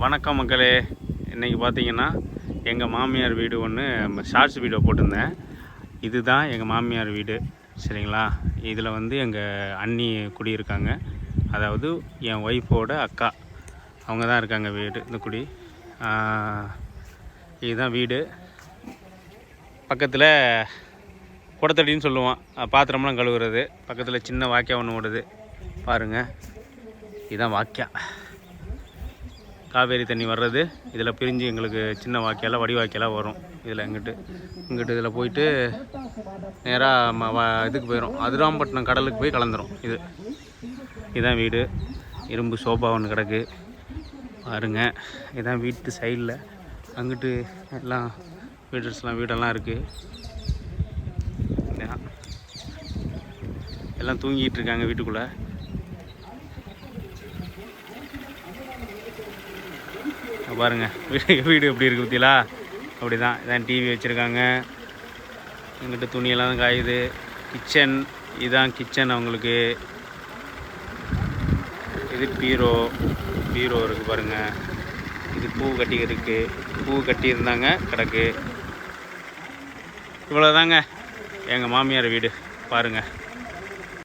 வணக்கம் மக்களே. இன்றைக்கி பார்த்தீங்கன்னா எங்கள் மாமியார் வீடு ஒன்று ஷார்ட்ஸ் வீடியோ போட்டிருந்தேன். இதுதான் எங்கள் மாமியார் வீடு, சரிங்களா? இதில் வந்து எங்கள் அண்ணி குடியிருக்காங்க, அதாவது என் ஒய்ஃபோட அக்கா, அவங்க தான் இருக்காங்க வீடு இந்த குடி. இதுதான் வீடு. பக்கத்தில் குடத்தடின்னு சொல்லுவோம், பாத்திரம்லாம் கழுவுறது. பக்கத்தில் சின்ன வாய்க்கா ஒன்று ஓடுது பாருங்கள், இதுதான் வாய்க்கா. காவேரி தண்ணி வர்றது இதில் பிரிஞ்சு எங்களுக்கு சின்ன வாய்க்கால வடி வாய்க்காலாக வரும். இதில் இங்கிட்டு இதில் போயிட்டு நேராக இதுக்கு போயிடும், அதிராம்பட்டினம் கடலுக்கு போய் கலந்துரும். இதுதான் வீடு. இரும்பு சோபா ஒன்று கிடக்கு பாருங்க. இதுதான் வீட்டு சைடில், அங்கிட்டு எல்லாம் வீடெல்லாம் இருக்குது. எல்லாம் தூங்கிட்டு இருக்காங்க வீட்டுக்குள்ளே. பாருங்கள் வீடு எப்படி இருக்குது பற்றிலா. அப்படி தான் இதான் டிவி வச்சுருக்காங்க. எங்கிட்ட துணியெல்லாம் தான் காயுது. கிச்சன், இதுதான் கிச்சன் அவங்களுக்கு. இது பீரோ இருக்குது பாருங்கள். இது பூ கட்டி இருக்குது, பூ கட்டி இருந்தாங்க கிடக்கு. இவ்வளோதாங்க எங்கள் மாமியார் வீடு பாருங்கள்.